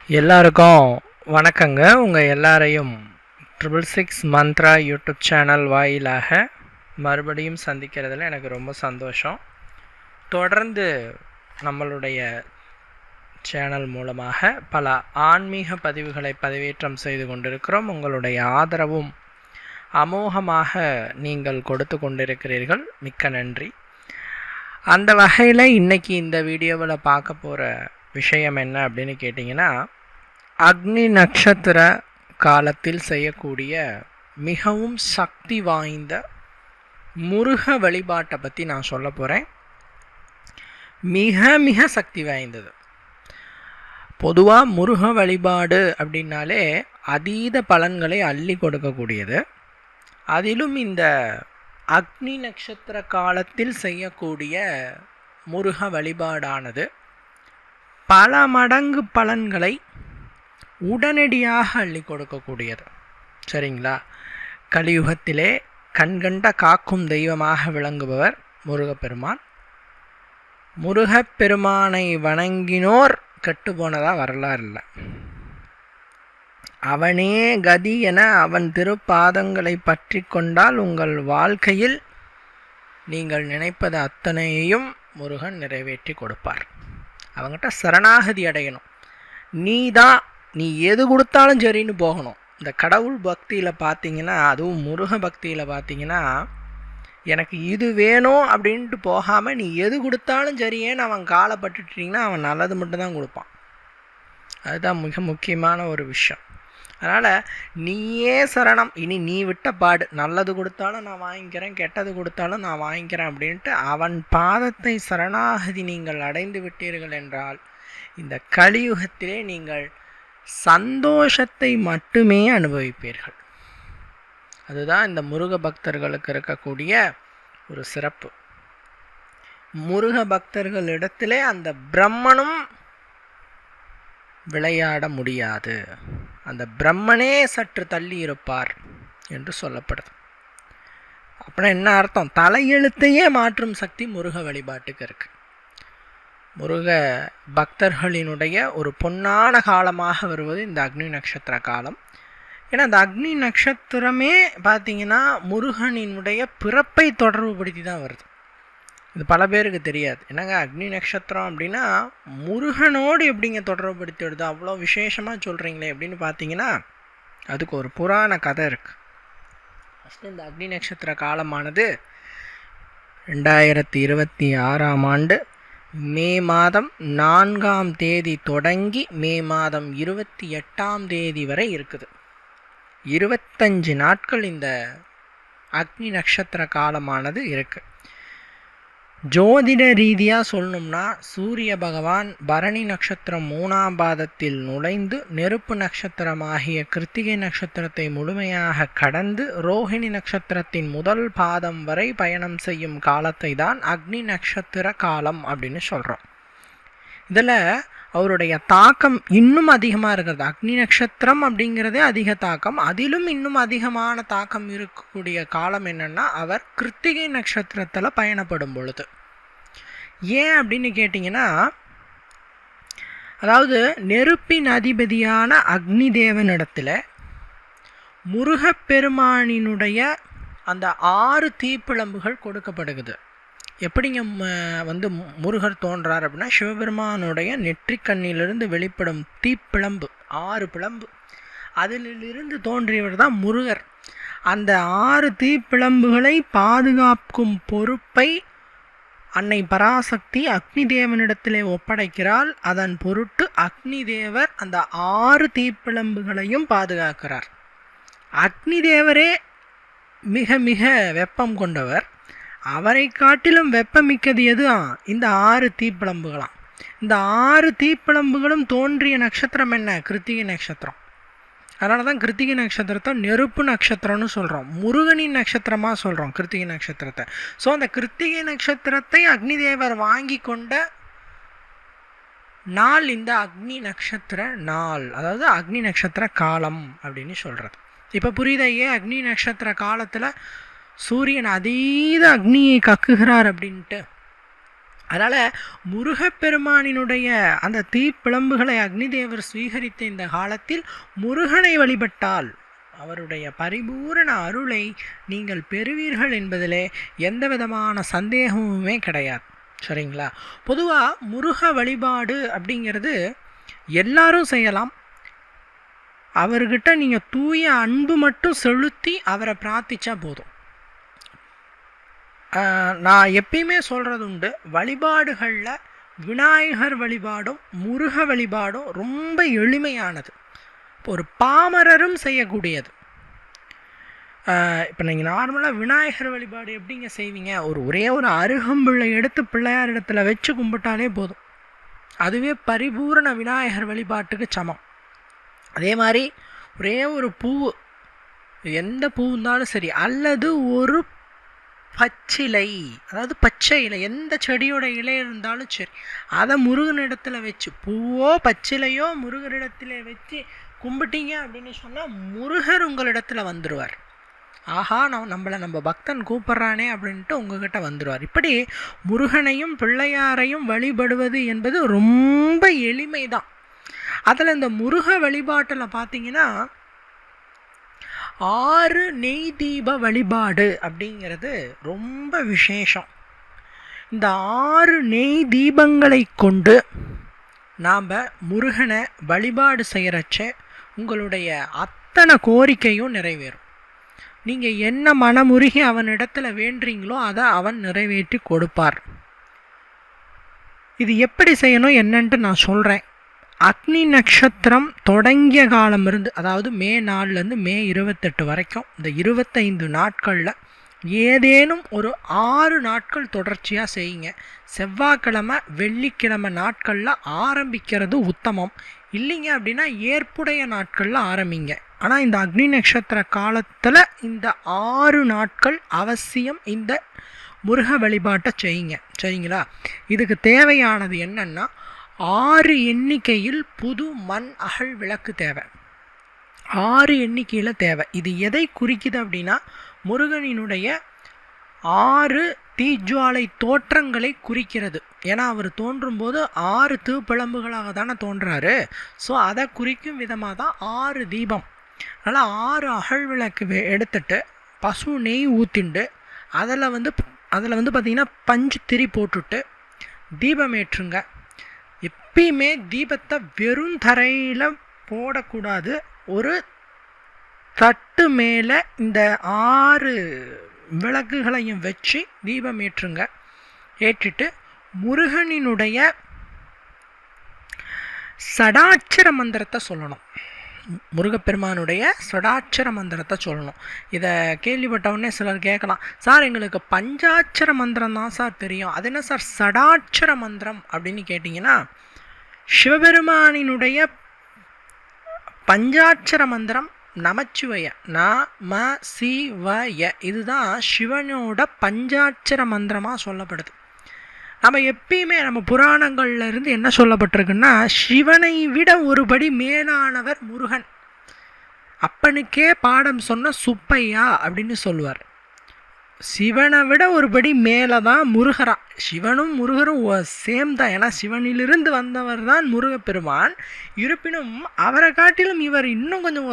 எல்லாருக்கும் வணக்கங்க. உங்கள் எல்லாரையும் 666 மந்த்ரா யூடியூப் சேனல் வாயிலாக மறுபடியும் சந்திக்கிறதுல எனக்கு ரொம்ப சந்தோஷம். தொடர்ந்து நம்மளுடைய சேனல் மூலமாக பல ஆன்மீக பதிவுகளை பதிவேற்றம் செய்து கொண்டிருக்கிறோம். உங்களுடைய ஆதரவும் அமோகமாக நீங்கள் கொடுத்து கொண்டிருக்கிறீர்கள். மிக்க நன்றி. அந்த வகையில் இன்றைக்கி இந்த வீடியோவில் பார்க்க போகிற விஷயம் என்ன அப்படின்னு கேட்டிங்கன்னா, அக்னி நட்சத்திர காலத்தில் செய்யக்கூடிய மிகவும் சக்தி வாய்ந்த முருக வழிபாட்டை பற்றி நான் சொல்ல போகிறேன். மிக மிக சக்தி வாய்ந்தது. பொதுவாக முருக வழிபாடு அப்படின்னாலே அதீத பலன்களை அள்ளி கொடுக்கக்கூடியது. அதிலும் இந்த அக்னி நட்சத்திர காலத்தில் செய்யக்கூடிய முருக வழிபாடானது பல மடங்கு பலன்களை உடனடியாக அள்ளி கொடுக்கக்கூடியது. சரிங்களா? கலியுகத்திலே கண்கண்ட காக்கும் தெய்வமாக விளங்குபவர் முருகப்பெருமான். முருகப்பெருமானை வணங்கினோர் கெட்டு போனதா வரலாறு இல்லை. அவனே கதி என அவன் திருப்பாதங்களை பற்றி கொண்டால் உங்கள் வாழ்க்கையில் நீங்கள் நினைப்பது அத்தனையையும் முருகன் நிறைவேற்றி கொடுப்பார். அவங்ககிட்ட சரணாகதி அடையணும். நீ எது கொடுத்தாலும் சரின்னு போகணும். இந்த கடவுள் பக்தியில் பார்த்தீங்கன்னா, அதுவும் முருக பக்தியில் பார்த்தீங்கன்னா, எனக்கு இது வேணும் அப்படின்ட்டு போகாமல் நீ எது கொடுத்தாலும் சரியேன்னு அவன் காலைப்பட்டுட்டிங்கன்னா அவன் நல்லது மட்டும்தான் கொடுப்பான். அதுதான் மிக முக்கியமான ஒரு விஷயம். அதனால் நீயே சரணம். இனி நீ விட்ட பாடு. நல்லது கொடுத்தாலும் நான் வாங்கிக்கிறேன், கெட்டது கொடுத்தாலும் நான் வாங்கிக்கிறேன் அப்படின்ட்டு அவன் பாதத்தை சரணாகதி நீங்கள் அடைந்து விட்டீர்கள் என்றால் இந்த கலியுகத்திலே நீங்கள் சந்தோஷத்தை மட்டுமே அனுபவிப்பீர்கள். அதுதான் இந்த முருக பக்தர்களுக்கு இருக்கக்கூடிய ஒரு சிறப்பு. முருக பக்தர்களிடத்திலே அந்த பிரம்மனும் விளையாட முடியாது. அந்த பிரம்மனே சற்று தள்ளி இருப்பார் என்று சொல்லப்படுது. அப்படின்னா என்ன அர்த்தம்? தலையெழுத்தையே மாற்றும் சக்தி முருக வழிபாட்டுக்கு இருக்கு. முருக பக்தர்களினுடைய ஒரு பொன்னான காலமாக வருவது இந்த அக்னி நட்சத்திர காலம். ஏன்னா அந்த அக்னி நட்சத்திரமே பார்த்திங்கன்னா முருகனினுடைய பிறப்பை தொடர்புபடுத்தி தான் வருது. இது பல பேருக்கு தெரியாது. என்னங்க அக்னி நட்சத்திரம் அப்படின்னா முருகனோடு எப்படிங்க தொடர்புபடுத்தி வருது, அவ்வளோ விசேஷமாக சொல்கிறீங்களே அப்படின்னு பார்த்தீங்கன்னா அதுக்கு ஒரு புராண கதை இருக்குது. ஃபஸ்ட்டு இந்த அக்னி நட்சத்திர காலமானது 2026ஆம் ஆண்டு மே மாதம் 4ஆம் தேதி தொடங்கி மே மாதம் 28ஆம் தேதி வரை இருக்குது. 25 நாட்கள் இந்த அக்னி நட்சத்திர காலமானது இருக்குது. ஜோதிட ரீதியாக சொல்லணும்னா சூரிய பகவான் பரணி நட்சத்திரம் 3ஆம் பாதத்தில் நுழைந்து நெருப்பு நட்சத்திரமாகிய கிருத்திகை நட்சத்திரத்தை முழுமையாக கடந்து ரோஹிணி நட்சத்திரத்தின் முதல் பாதம் வரை பயணம் செய்யும் காலத்தை தான் அக்னி நட்சத்திர காலம் அப்படின்னு சொல்கிறோம். இதில் அவருடைய தாக்கம் இன்னும் அதிகமாக இருக்கிறது. அக்னி நட்சத்திரம் அப்படிங்கிறதே அதிக தாக்கம். அதிலும் இன்னும் அதிகமான தாக்கம் இருக்கக்கூடிய காலம் என்னென்னா அவர் கிருத்திகை நட்சத்திரத்தில் பயணப்படும் பொழுது. ஏன் அப்படின்னு கேட்டிங்கன்னா, அதாவது நெருப்பின் அதிபதியான அக்னி தேவனிடத்தில் முருகப்பெருமானினுடைய அந்த 6 தீப்பிழம்புகள் கொடுக்கப்படுகிறது. எப்படிங்க முருகர் தோன்றார் அப்படின்னா, சிவபெருமானுடைய நெற்றிக்கண்ணிலிருந்து வெளிப்படும் தீப்பிழம்பு 6 பிழம்பு, அதிலிருந்து தோன்றியவர் தான் முருகர். அந்த 6 தீப்பிழம்புகளை பாதுகாக்கும் பொறுப்பை அன்னை பராசக்தி அக்னி தேவனிடத்திலே ஒப்படைக்கிறாள். அதன் பொருட்டு அக்னி தேவர் அந்த 6 தீப்பிழம்புகளையும் பாதுகாக்கிறார். அக்னி தேவரே மிக மிக வெப்பம் கொண்டவர். அவரை காட்டிலும் வெப்பமிக்கது எது? இந்த 6 தீப்பிழம்புகளாம். இந்த 6 தீப்பிழம்புகளும் தோன்றிய நட்சத்திரம் என்ன? கிருத்திகை நட்சத்திரம். அதனால தான் கிருத்திகை நட்சத்திரத்தை நெருப்பு நட்சத்திரம்னு சொல்கிறோம், முருகனின் நட்சத்திரமாக சொல்கிறோம் கிருத்திகை நட்சத்திரத்தை. ஸோ அந்த கிருத்திகை நட்சத்திரத்தை அக்னி தேவர் வாங்கி கொண்ட நாள் இந்த அக்னி நட்சத்திர நாள், அதாவது அக்னி நட்சத்திர காலம் அப்படின்னு சொல்கிறது. இப்போ புரியுதா ஏன் அக்னி நட்சத்திர காலத்தில் சூரியன் அதீத அக்னியை கக்குகிறார் அப்படின்ட்டு? அதனால் முருகப்பெருமானினுடைய அந்த தீப்பிழம்புகளை அக்னி தேவர் ஸ்வீகரித்த இந்த காலத்தில் முருகனை வழிபட்டால் அவருடைய பரிபூரண அருளை நீங்கள் பெறுவீர்கள் என்பதிலே எந்த விதமான சந்தேகமுமே கிடையாது. சரிங்களா? பொதுவாக முருக வழிபாடு அப்படிங்கிறது எல்லாரும் செய்யலாம். அவர்கிட்ட நீங்கள் தூய அன்பு மட்டும் செலுத்தி அவரை பிரார்த்திச்சா போதும். நான் எப்பயுமே சொல்கிறது உண்டு, வழிபாடுகளில் விநாயகர் வழிபாடும் முருக வழிபாடும் ரொம்ப எளிமையானது, ஒரு பாமரரும் செய்யக்கூடியது. இப்போ நீங்கள் நார்மலாக விநாயகர் வழிபாடு எப்படிங்க செய்வீங்க? ஒரே ஒரு அருகம்பிள்ளை எடுத்து பிள்ளையார் இடத்துல வச்சு கும்பிட்டாலே போதும், அதுவே பரிபூரண விநாயகர் வழிபாட்டுக்கு சமம். அதே மாதிரி ஒரே ஒரு பூ, எந்த பூ இருந்தாலும் சரி, அல்லது ஒரு பச்சிலை, அதாவது பச்சை இலை, எந்த செடியோட இலை இருந்தாலும் சரி, அதை முருகனிடத்தில் வச்சு, பூவோ பச்சிலையோ முருகனிடத்தில் வச்சு கும்பிட்டீங்க அப்படின்னு சொன்னால் முருகர் உங்களிடத்தில் வந்துடுவார். ஆஹா, நம்ம பக்தன் கூப்பிட்றானே அப்படின்ட்டு உங்ககிட்ட வந்துடுவார். இப்படி முருகனையும் பிள்ளையாரையும் வழிபடுவது என்பது ரொம்ப எளிமை தான். அதில் இந்த முருக வழிபாட்டில் பார்த்தீங்கன்னா 6 நெய் தீப வழிபாடு அப்படிங்கிறது ரொம்ப விசேஷம். இந்த 6 நெய் தீபங்களை கொண்டு நாம் முருகனை வழிபாடு செய்கிறச்ச உங்களுடைய அத்தனை கோரிக்கையும் நிறைவேறும். நீங்கள் என்ன மனமுருகி அவனிடத்தில் வேண்டுறீங்களோ அதை அவன் நிறைவேற்றி கொடுப்பார். இது எப்படி செய்யணும் என்னன்ட்டு நான் சொல்கிறேன். அக்னி நட்சத்திரம் தொடங்கிய காலம் இருந்து, அதாவது மே 4லேருந்து மே 28 வரைக்கும், இந்த 25 நாட்களில் ஏதேனும் ஒரு 6 நாட்கள் தொடர்ச்சியாக செய்யுங்க. செவ்வாய்க்கிழமை வெள்ளிக்கிழமை நாட்களில் ஆரம்பிக்கிறது உத்தமம். இல்லைங்க அப்படின்னா ஏற்புடைய நாட்களில் ஆரம்பிங்க. ஆனால் இந்த அக்னி நட்சத்திர காலத்தில் இந்த 6 நாட்கள் அவசியம் இந்த முருக வழிபாட்டை செய்யுங்க. சரிங்களா? இதுக்கு தேவையானது என்னன்னா 6 எண்ணிக்கையில் புது மண் அகல் விளக்கு தேவை. 6 எண்ணிக்கையில் தேவை. இது எதை குறிக்குது அப்படின்னா முருகனினுடைய 6 தீஜ்வாலை தோற்றங்களை குறிக்கிறது. ஏன்னா அவர் தோன்றும் போது 6 தீப்பிழம்புகளாக தானே தோன்றாரு. ஸோ அதை குறிக்கும் விதமாக தான் 6 தீபம். அதனால் 6 அகல் விளக்கு எடுத்துட்டு பசு நெய் ஊற்றிண்டு அதில் வந்து பார்த்திங்கன்னா பஞ்சு திரி போட்டுட்டு தீபம் ஏற்றுங்க. எப்பயுமே தீபத்தை வெறும் தரையில் போடக்கூடாது. ஒரு தட்டு மேலே இந்த 6 விளக்குகளையும் வச்சு தீபம் ஏற்றுங்க. ஏற்றிட்டு முருகனினுடைய சடாட்சர மந்திரத்தை சொல்லணும். முருகப்பெருமானுடைய சடாட்சர மந்திரத்தை சொல்லணும். இதை கேள்விப்பட்டவுடனே சிலர் கேட்கலாம், சார் எங்களுக்கு பஞ்சாட்சர மந்திரம் தான் சார் தெரியும், அது என்ன சார் சடாட்சர மந்திரம் அப்படின்னு கேட்டிங்கன்னா, சிவபெருமானினுடைய பஞ்சாட்சர மந்திரம் நமச்சிவய, நம சிவய, இதுதான் சிவனோட பஞ்சாட்சர மந்திரமாக சொல்லப்படுது. நம்ம எப்பயுமே நம்ம புராணங்கள்ல இருந்து என்ன சொல்லப்பட்டிருக்குன்னா, சிவனை விட ஒருபடி மேலானவர் முருகன். அப்பனுக்கே பாடம் சொன்ன சுப்பையா அப்படின்னு சொல்லுவார். சிவனை விட ஒருபடி மேலே தான் முருகரான். சிவனும் முருகரும் சேம் தான். ஏன்னா சிவனிலிருந்து வந்தவர் தான் முருகப்பெருமான். இருப்பினும் அவரை காட்டிலும் இவர் இன்னும் கொஞ்சம்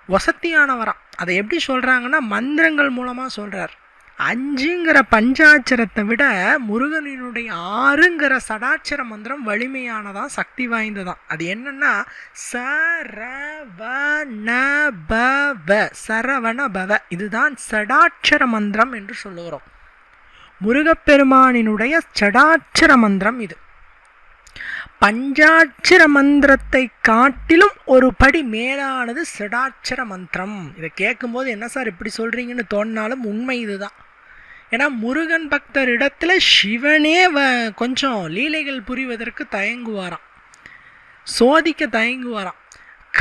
வசத்தியானவரான். அதை எப்படி சொல்கிறாங்கன்னா மந்திரங்கள் மூலமாக சொல்கிறார். 5ங்கிற பஞ்சாட்சரத்தை விட முருகனினுடைய 6ங்கிற சடாட்சர மந்திரம் வலிமையானதான், சக்தி வாய்ந்ததான். அது என்னன்னா சரவண பவ, இதுதான் சடாட்சர மந்திரம் என்று சொல்லுகிறோம். முருகப்பெருமானினுடைய சடாட்சர மந்திரம் இது. பஞ்சாட்சர மந்திரத்தை காட்டிலும் ஒரு படி மேலானது சடாட்சர மந்திரம். இதை கேட்கும்போது என்ன சார் இப்படி சொல்கிறீங்கன்னு தோணினாலும் உண்மை இதுதான். ஏன்னா முருகன் பக்தர் இடத்துல சிவனே கொஞ்சம் லீலைகள் புரிவதற்கு தயங்குவாராம், சோதிக்க தயங்குவாராம்.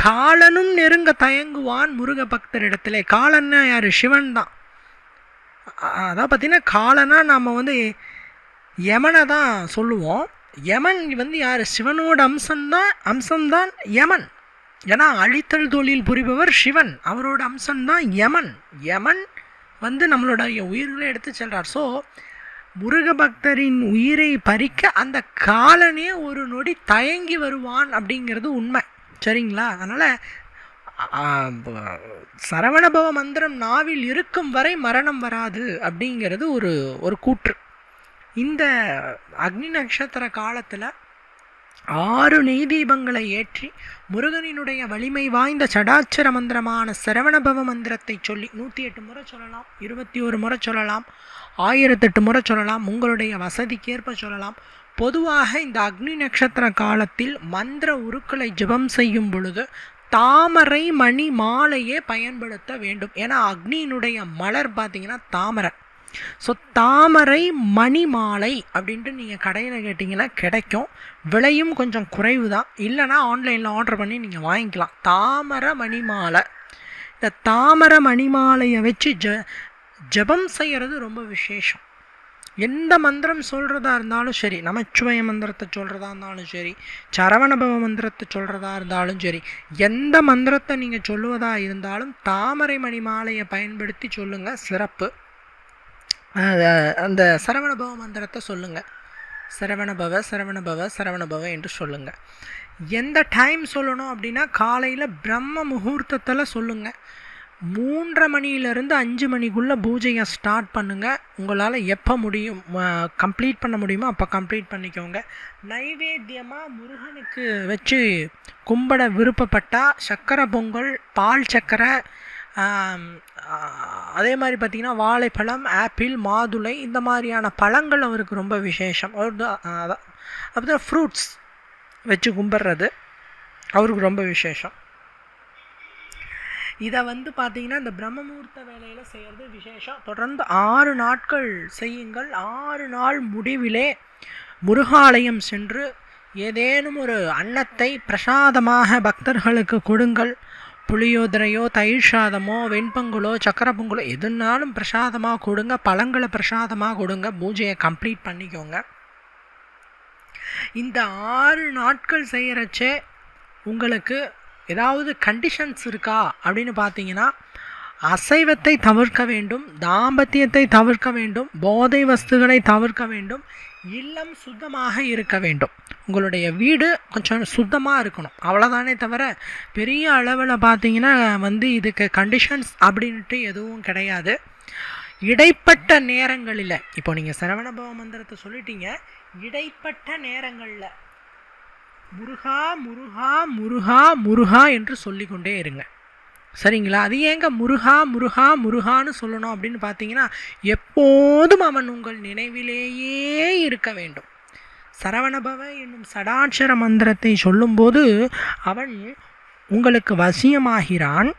காலனும் நெருங்க தயங்குவான் முருக பக்தர் இடத்துல. காலன்னா யார்? சிவன் தான். அதான் பார்த்தீங்கன்னா காலனா நாம் யமனை தான் சொல்லுவோம். யமன் யார்? சிவனோட அம்சம்தான் யமன். ஏன்னா அழித்தல் தொழில் புரிபவர் சிவன், அவரோட அம்சம்தான் யமன். யமன் நம்மளுடைய உயிர்களை எடுத்து செல்றார். ஸோ முருக பக்தரின் உயிரை பறிக்க அந்த காலனே ஒரு நொடி தயங்கி வருவான் அப்படிங்கிறது உண்மை. சரிங்களா? அதனால் சரவணபவ மந்திரம் நாவில் இருக்கும் வரை மரணம் வராது அப்படிங்கிறது ஒரு கூற்று. இந்த அக்னி நட்சத்திர காலத்தில் 6 நெய் தீபங்களை ஏற்றி முருகனினுடைய வலிமை வாய்ந்த சடாட்சர மந்திரமான சரவணபவ மந்திரத்தை சொல்லி 108 முறை சொல்லலாம், 21 முறை சொல்லலாம், 1008 முறை சொல்லலாம், உங்களுடைய வசதிக்கேற்ப சொல்லலாம். பொதுவாக இந்த அக்னி நட்சத்திர காலத்தில் மந்திர உருக்களை ஜபம் செய்யும் பொழுது தாமரை மணி மாலையே பயன்படுத்த வேண்டும். ஏன்னா அக்னியினுடைய மலர் பார்த்தீங்கன்னா தாமரை. ஸோ தாமரை மணி மாலை அப்படின்ட்டு நீங்கள் கடையில் கேட்டிங்கன்னா கிடைக்கும். விலையும் கொஞ்சம் குறைவு தான். இல்லைனா ஆன்லைனில் ஆர்டர் பண்ணி நீங்கள் வாங்கிக்கலாம். தாமரை மணி மாலை. இந்த தாமரை மணி மாலையை வச்சு ஜபம் செய்கிறது ரொம்ப விசேஷம். எந்த மந்திரம் சொல்கிறதா இருந்தாலும் சரி, நமச்சிவாய மந்திரத்தை சொல்கிறதா இருந்தாலும் சரி, சரவணபவ மந்திரத்தை சொல்கிறதா இருந்தாலும் சரி, எந்த மந்திரத்தை நீங்கள் சொல்லுவதா இருந்தாலும் தாமரை மணி மாலையை பயன்படுத்தி சொல்லுங்கள், சிறப்பு. அந்த சரவணபவ மந்திரத்தை சொல்லுங்கள். சரவணபவ சரவணபவ சரவணபவ என்று சொல்லுங்கள். எந்த டைம் சொல்லணும் அப்படின்னா காலையில் பிரம்ம முகூர்த்தத்தில் சொல்லுங்கள். 3:30 மணியிலேருந்து 5 மணிக்குள்ளே பூஜையை ஸ்டார்ட் பண்ணுங்கள். உங்களால் எப்போ முடியும் கம்ப்ளீட் பண்ண முடியுமோ அப்போ கம்ப்ளீட் பண்ணிக்கோங்க. நைவேத்தியமாக முருகனுக்கு வச்சு கும்பிட விருப்பப்பட்டால் சக்கரை பொங்கல், பால் சக்கரை, அதே மாதிரி பார்த்திங்கன்னா வாழைப்பழம், ஆப்பிள், மாதுளை, இந்த மாதிரியான பழங்கள் அவருக்கு ரொம்ப விசேஷம். அப்போ ஃப்ரூட்ஸ் வச்சு கும்பிட்றது அவருக்கு ரொம்ப விசேஷம். இதை பார்த்திங்கன்னா இந்த பிரம்மமுகூர்த்த வேலையில் செய்கிறது விசேஷம். தொடர்ந்து 6 நாட்கள் செய்யுங்கள். 6 நாள் முடிவிலே முருகாலயம் சென்று ஏதேனும் ஒரு அன்னத்தை பிரசாதமாக பக்தர்களுக்கு கொடுங்கள். புளியோதரையோ, தயிர் சாதமோ, வெண்பொங்கலோ, சக்கரை பொங்கலோ எதுனாலும் பிரசாதமாக கொடுங்க. பழங்களை பிரசாதமாக கொடுங்க. பூஜையை கம்ப்ளீட் பண்ணிக்கோங்க. இந்த 6 நாட்கள் செய்கிறச்சே உங்களுக்கு ஏதாவது கண்டிஷன்ஸ் இருக்கா அப்படின்னு பார்த்தீங்கன்னா, அசைவத்தை தவிர்க்க வேண்டும், தாம்பத்தியத்தை தவிர்க்க வேண்டும், போதை வஸ்துகளை தவிர்க்க வேண்டும், இல்லம் சுத்தமாக இருக்க வேண்டும். உங்களுடைய வீடு கொஞ்சம் சுத்தமாக இருக்கணும், அவ்வளோதானே தவிர பெரிய அளவில் பார்த்தீங்கன்னா இதுக்கு கண்டிஷன்ஸ் அப்படின்ட்டு எதுவும் கிடையாது. இடைப்பட்ட நேரங்களில் இப்போ நீங்கள் சரவணபவ மந்திரத்தை சொல்லிட்டீங்க, இடைப்பட்ட நேரங்களில் முருகா முருகா முருகா முருகா என்று சொல்லிக்கொண்டே இருங்க. சரிங்களா? அது ஏங்க முருகா முருகா முருகான்னு சொல்லணும் அப்படின்னு பார்த்தீங்கன்னா, எப்போதும் அவன் உங்கள் நினைவிலேயே இருக்க வேண்டும். சரவணபவ என்னும் சடாட்சர மந்திரத்தை சொல்லும்போது அவன் உங்களுக்கு வசியமாகிறான்.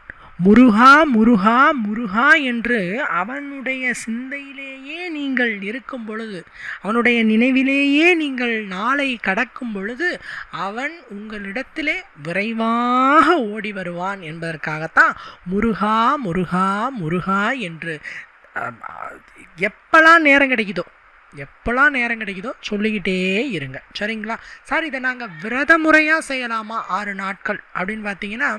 முருகா முருகா முருகா என்று அவனுடைய சிந்தையிலேயே நீங்கள் இருக்கும் பொழுது, அவனுடைய நினைவிலேயே நீங்கள் நாளை கடக்கும் பொழுது அவன் உங்களிடத்திலே விரைவாக ஓடி வருவான் என்பதற்காகத்தான் முருகா முருகா முருகா என்று எப்பெல்லாம் நேரம் கிடைக்குதோ சொல்லிக்கிட்டே இருங்க. சரிங்களா? சார், இதை நாங்கள் விரத முறையாக செய்யலாமா 6 நாட்கள் அப்படின்னு பார்த்தீங்கன்னா,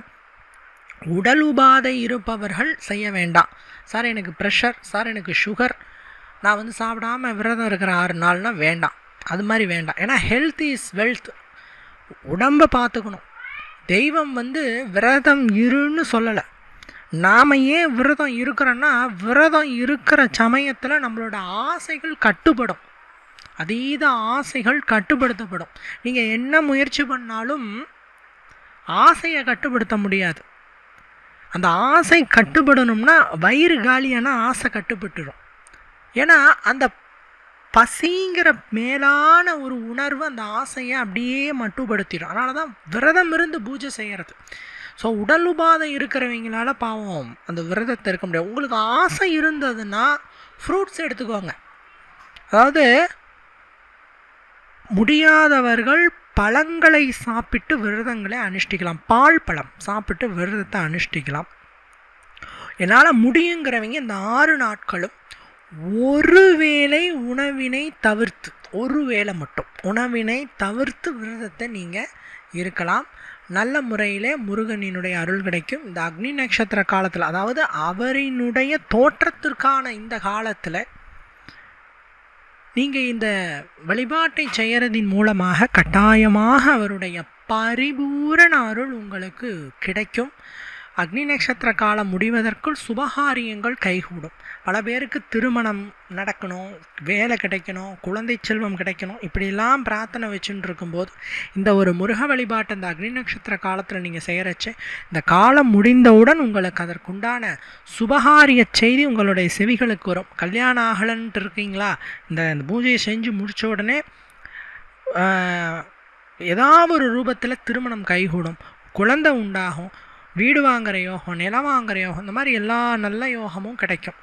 உடல் உபாதை இருப்பவர்கள் செய்ய வேண்டாம். சார் எனக்கு ப்ரெஷர், சார் எனக்கு சுகர், நான் சாப்பிடாமல் விரதம் இருக்கிற 6 நாள்னா வேண்டாம். அது மாதிரி வேண்டாம். ஏன்னா ஹெல்த் இஸ் வெல்த். உடம்பை பார்த்துக்கணும். தெய்வம் விரதம் இருன்னு சொல்லலை. நாம் ஏன் விரதம் இருக்கிறோன்னா, விரதம் இருக்கிற சமயத்தில் நம்மளோட ஆசைகள் கட்டுப்படும். அதீத ஆசைகள் கட்டுப்படுத்தப்படும். நீங்கள் என்ன முயற்சி பண்ணாலும் ஆசையை கட்டுப்படுத்த முடியாது. அந்த ஆசை கட்டுப்படணும்னா வயிறு காலியான ஆசை கட்டுப்பட்டுடும். ஏன்னா அந்த பசிங்கிற மேலான ஒரு உணர்வு அந்த ஆசையை அப்படியே மட்டுப்படுத்திடும். அதனால தான் விரதம் இருந்து பூஜை செய்கிறது. ஸோ உடல் உபாதை இருக்கிறவங்களால பாவம் அந்த விரதத்தை இருக்க முடியாது. உங்களுக்கு ஆசை இருந்ததுன்னா ஃப்ரூட்ஸ் எடுத்துக்கோங்க. அதாவது முடியாதவர்கள் பழங்களை சாப்பிட்டு விரதங்களை அனுஷ்டிக்கலாம். பால் பழம் சாப்பிட்டு விரதத்தை அனுஷ்டிக்கலாம். என்னால் முடியுங்கிறவங்க இந்த 6 நாட்களும் ஒரு வேளை உணவினை தவிர்த்து, ஒரு வேளை மட்டும் உணவினை தவிர்த்து விரதத்தை நீங்கள் இருக்கலாம். நல்ல முறையில் முருகனினுடைய அருள் கிடைக்கும். இந்த அக்னி நட்சத்திர காலத்தில், அதாவது அவரினுடைய தோற்றத்திற்கான இந்த காலத்தில் நீங்கள் இந்த வழிபாட்டை செய்கிறதின் மூலமாக கட்டாயமாக அவருடைய பரிபூரண அருள் உங்களுக்கு கிடைக்கும். அக்னி நட்சத்திர காலம் முடிவதற்குள் சுபகாரியங்கள் கைகூடும். பல பேருக்கு திருமணம் நடக்கணும், வேலை கிடைக்கணும், குழந்தை செல்வம் கிடைக்கணும், இப்படிலாம் பிரார்த்தனை வச்சுட்டு இருக்கும்போது இந்த ஒரு முருக வழிபாட்டை இந்த அக்னி நட்சத்திர காலத்தில் நீங்கள் செய்கிறச்ச இந்த காலம் முடிந்தவுடன் உங்களுக்கு அதற்குண்டான சுபகாரிய செய்தி உங்களுடைய செவிகளுக்கு வரும். கல்யாணம் ஆகலன்ட்டு இருக்கீங்களா, இந்த பூஜையை செஞ்சு முடித்த உடனே ஏதாவது ஒரு ரூபத்தில் திருமணம் கைகூடும், குழந்தை உண்டாகும், வீடு வாங்குகிற யோகம், நிலம் வாங்குகிற யோகம், இந்த மாதிரி எல்லா நல்ல யோகமும் கிடைக்கும்.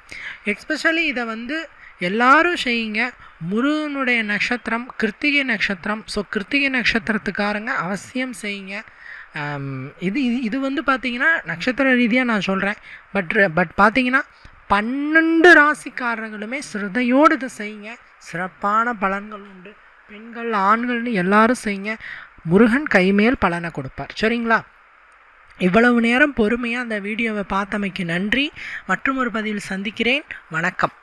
எஸ்பெஷலி இதை எல்லாரும் செய்யுங்க. முருகனுடைய நட்சத்திரம் கிருத்திகை நட்சத்திரம். ஸோ கிருத்திகை நட்சத்திரத்துக்காரங்க அவசியம் செய்யுங்க. இது பார்த்திங்கன்னா நட்சத்திர ரீதியாக நான் சொல்கிறேன். பட் பார்த்திங்கன்னா 12 ராசிக்காரர்களுமே சிரதையோடு இதை செய்யுங்க. சிறப்பான பலன்கள் உண்டு. பெண்கள் ஆண்கள்னு எல்லாரும் செய்யுங்க. முருகன் கைமேல் பலனை கொடுப்பார். சரிங்களா? இவ்வளவு நேரம் பொறுமையாக அந்த வீடியோவை பார்த்தமைக்கு நன்றி. மற்றும் ஒரு பதிவில் சந்திக்கிறேன். வணக்கம்.